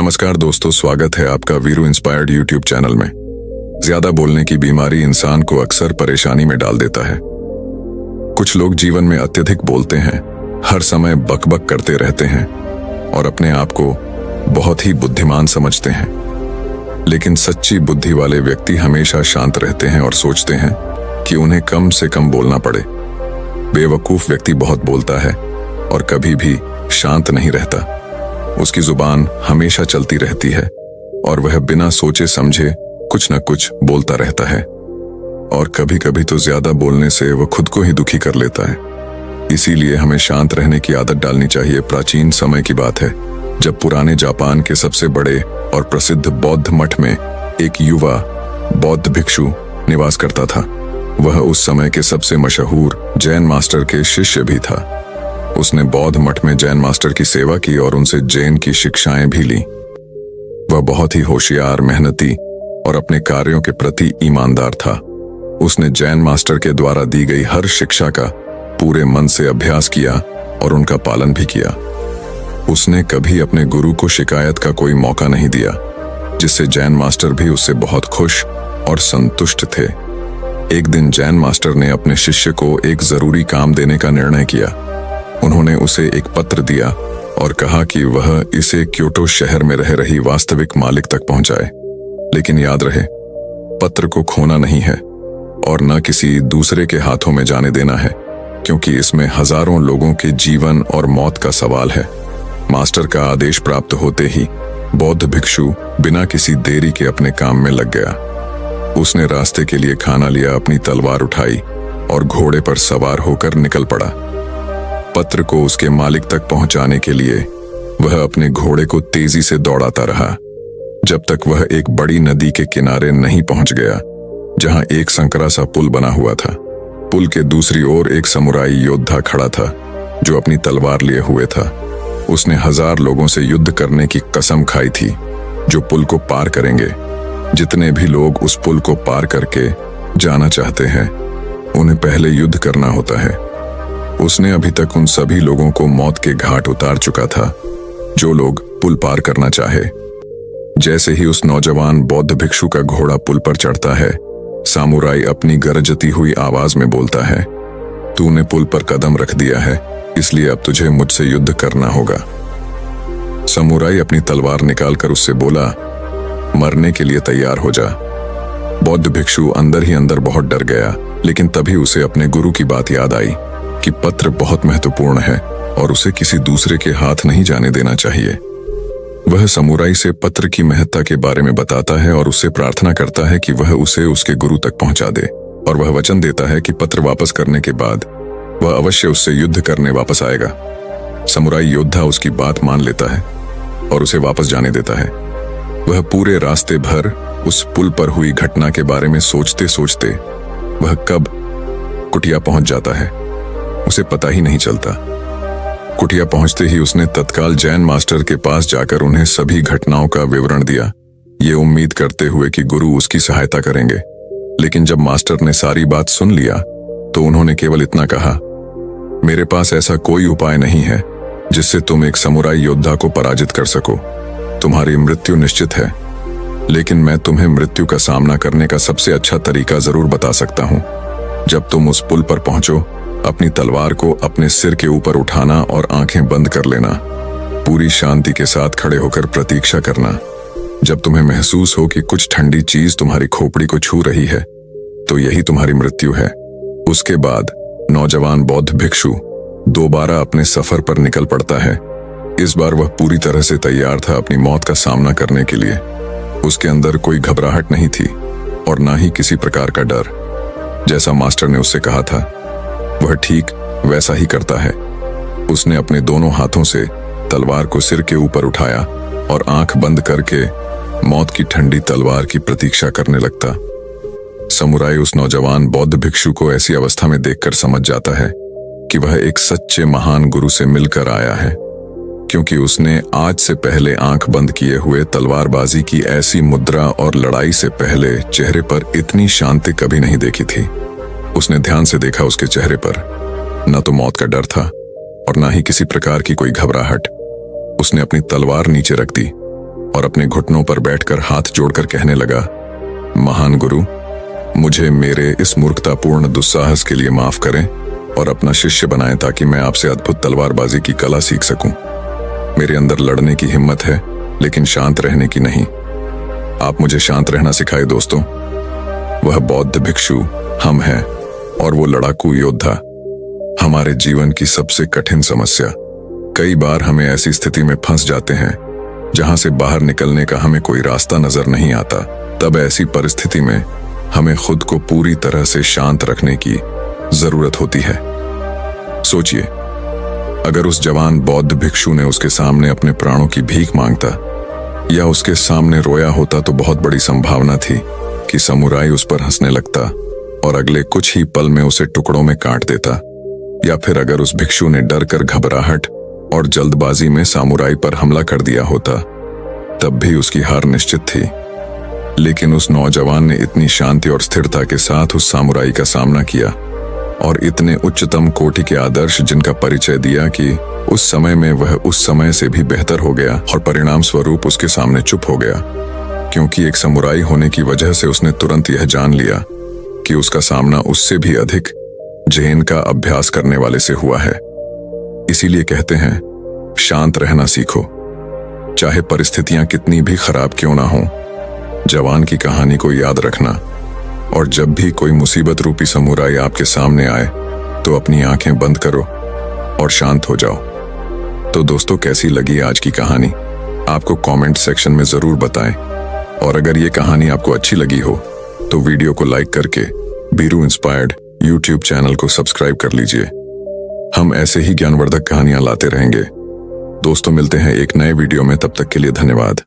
नमस्कार दोस्तों, स्वागत है आपका वीरू इंस्पायर्ड यूट्यूब चैनल में। ज्यादा बोलने की बीमारी इंसान को अक्सर परेशानी में डाल देता है। कुछ लोग जीवन में अत्यधिक बोलते हैं, हर समय बकबक करते रहते हैं और अपने आप को बहुत ही बुद्धिमान समझते हैं। लेकिन सच्ची बुद्धि वाले व्यक्ति हमेशा शांत रहते हैं और सोचते हैं कि उन्हें कम से कम बोलना पड़े। बेवकूफ व्यक्ति बहुत बोलता है और कभी भी शांत नहीं रहता। उसकी जुबान हमेशा चलती रहती है और वह बिना सोचे समझे कुछ न कुछ बोलता रहता है और कभी कभी तो ज्यादा बोलने से वह खुद को ही दुखी कर लेता है। इसीलिए हमें शांत रहने की आदत डालनी चाहिए। प्राचीन समय की बात है, जब पुराने जापान के सबसे बड़े और प्रसिद्ध बौद्ध मठ में एक युवा बौद्ध भिक्षु निवास करता था। वह उस समय के सबसे मशहूर जैन मास्टर के शिष्य भी था। उसने बौद्ध मठ में जैन मास्टर की सेवा की और उनसे जैन की शिक्षाएं भी ली। वह बहुत ही होशियार, मेहनती और अपने कार्यों के प्रति ईमानदार था। उसने जैन मास्टर के द्वारा दी गई हर शिक्षा का पूरे मन से अभ्यास किया और उनका पालन भी किया। उसने कभी अपने गुरु को शिकायत का कोई मौका नहीं दिया, जिससे जैन मास्टर भी उससे बहुत खुश और संतुष्ट थे। एक दिन जैन मास्टर ने अपने शिष्य को एक जरूरी काम देने का निर्णय किया। उन्होंने उसे एक पत्र दिया और कहा कि वह इसे क्योटो शहर में रह रही वास्तविक मालिक तक पहुंचाए। लेकिन याद रहे, पत्र को खोना नहीं है और न किसी दूसरे के हाथों में जाने देना है, क्योंकि इसमें हजारों लोगों के जीवन और मौत का सवाल है। मास्टर का आदेश प्राप्त होते ही बौद्ध भिक्षु बिना किसी देरी के अपने काम में लग गया। उसने रास्ते के लिए खाना लिया, अपनी तलवार उठाई और घोड़े पर सवार होकर निकल पड़ा। पत्र को उसके मालिक तक पहुंचाने के लिए वह अपने घोड़े को तेजी से दौड़ाता रहा, जब तक वह एक बड़ी नदी के किनारे नहीं पहुंच गया, जहां एक संकरा सा पुल बना हुआ था। पुल के दूसरी ओर एक समुराई योद्धा खड़ा था, जो अपनी तलवार लिए हुए था। उसने 1000 लोगों से युद्ध करने की कसम खाई थी, जो पुल को पार करेंगे। जितने भी लोग उस पुल को पार करके जाना चाहते हैं, उन्हें पहले युद्ध करना होता है। उसने अभी तक उन सभी लोगों को मौत के घाट उतार चुका था, जो लोग पुल पार करना चाहे। जैसे ही उस नौजवान बौद्ध भिक्षु का घोड़ा पुल पर चढ़ता है, सामुराई अपनी गरजती हुई आवाज में बोलता है, तूने पुल पर कदम रख दिया है, इसलिए अब तुझे मुझसे युद्ध करना होगा। सामुराई अपनी तलवार निकालकर उससे बोला, मरने के लिए तैयार हो जा। बौद्ध भिक्षु अंदर ही अंदर बहुत डर गया, लेकिन तभी उसे अपने गुरु की बात याद आई कि पत्र बहुत महत्वपूर्ण है और उसे किसी दूसरे के हाथ नहीं जाने देना चाहिए। वह समुराई से पत्र की महत्ता के बारे में बताता है और उससे प्रार्थना करता है कि वह उसे उसके गुरु तक पहुंचा दे, और वह वचन देता है कि पत्र वापस करने के बाद वह अवश्य उससे युद्ध करने वापस आएगा। समुराई योद्धा उसकी बात मान लेता है और उसे वापस जाने देता है। वह पूरे रास्ते भर उस पुल पर हुई घटना के बारे में सोचते सोचते वह कब कुटिया पहुंच जाता है, उसे पता ही नहीं चलता। कुटिया पहुंचते ही उसने तत्काल जैन मास्टर के पास जाकर उन्हें सभी घटनाओं का विवरण दिया, ये उम्मीद करते हुए कि गुरु उसकी सहायता करेंगे। लेकिन जब मास्टर ने सारी बात सुन लिया तो उन्होंने केवल इतना कहा, मेरे पास ऐसा कोई उपाय नहीं है जिससे तुम एक समुराई योद्धा को पराजित कर सको। तुम्हारी मृत्यु निश्चित है, लेकिन मैं तुम्हें मृत्यु का सामना करने का सबसे अच्छा तरीका जरूर बता सकता हूं। जब तुम उस पुल पर पहुंचो, अपनी तलवार को अपने सिर के ऊपर उठाना और आंखें बंद कर लेना। पूरी शांति के साथ खड़े होकर प्रतीक्षा करना। जब तुम्हें महसूस हो कि कुछ ठंडी चीज तुम्हारी खोपड़ी को छू रही है, तो यही तुम्हारी मृत्यु है। उसके बाद नौजवान बौद्ध भिक्षु दोबारा अपने सफर पर निकल पड़ता है। इस बार वह पूरी तरह से तैयार था अपनी मौत का सामना करने के लिए। उसके अंदर कोई घबराहट नहीं थी और ना ही किसी प्रकार का डर। जैसा मास्टर ने उससे कहा था, वह ठीक वैसा ही करता है। उसने अपने दोनों हाथों से तलवार को सिर के ऊपर उठाया और आंख बंद करके मौत की ठंडी तलवार की प्रतीक्षा करने लगता। समुराई उस नौजवान बौद्ध भिक्षु को ऐसी अवस्था में देखकर समझ जाता है कि वह एक सच्चे महान गुरु से मिलकर आया है, क्योंकि उसने आज से पहले आंख बंद किए हुए तलवारबाजी की ऐसी मुद्रा और लड़ाई से पहले चेहरे पर इतनी शांति कभी नहीं देखी थी। उसने ध्यान से देखा, उसके चेहरे पर न तो मौत का डर था और न ही किसी प्रकार की कोई घबराहट। उसने अपनी तलवार नीचे रख दी और अपने घुटनों पर बैठकर हाथ जोड़कर कहने लगा, महान गुरु, मुझे मेरे इस मूर्खतापूर्ण दुस्साहस के लिए माफ करें और अपना शिष्य बनाएं ताकि मैं आपसे अद्भुत तलवारबाजी की कला सीख सकूं। मेरे अंदर लड़ने की हिम्मत है, लेकिन शांत रहने की नहीं। आप मुझे शांत रहना सिखाए दोस्तों। वह बौद्ध भिक्षु हम हैं और वो लड़ाकू योद्धा हमारे जीवन की सबसे कठिन समस्या। कई बार हमें ऐसी स्थिति में फंस जाते हैं जहां से बाहर निकलने का हमें कोई रास्ता नजर नहीं आता। तब ऐसी परिस्थिति में हमें खुद को पूरी तरह से शांत रखने की जरूरत होती है। सोचिए, अगर उस जवान बौद्ध भिक्षु ने उसके सामने अपने प्राणों की भीख मांगता या उसके सामने रोया होता तो बहुत बड़ी संभावना थी कि समुराई उस पर हंसने लगता और अगले कुछ ही पल में उसे टुकड़ों में काट देता। या फिर अगर उस भिक्षु ने डर कर घबराहट और जल्दबाजी में सामुराई पर हमला कर दिया होता, तब भी उसकी हार निश्चित थी। लेकिन उस नौजवान ने इतनी शांति और स्थिरता के साथ उस सामुराई का सामना किया और इतने उच्चतम कोटि के आदर्श जिनका परिचय दिया कि उस समय में वह उस समय से भी बेहतर हो गया और परिणाम स्वरूप उसके सामने चुप हो गया, क्योंकि एक समुराई होने की वजह से उसने तुरंत यह जान लिया कि उसका सामना उससे भी अधिक ज़ेन का अभ्यास करने वाले से हुआ है। इसीलिए कहते हैं, शांत रहना सीखो, चाहे परिस्थितियां कितनी भी खराब क्यों ना हो। जवान की कहानी को याद रखना, और जब भी कोई मुसीबत रूपी समुराई आपके सामने आए तो अपनी आंखें बंद करो और शांत हो जाओ। तो दोस्तों, कैसी लगी आज की कहानी? आपको कमेंट सेक्शन में जरूर बताएं। और अगर ये कहानी आपको अच्छी लगी हो तो वीडियो को लाइक करके वीरू इंस्पायर्ड यूट्यूब चैनल को सब्सक्राइब कर लीजिए। हम ऐसे ही ज्ञानवर्धक कहानियां लाते रहेंगे। दोस्तों, मिलते हैं एक नए वीडियो में, तब तक के लिए धन्यवाद।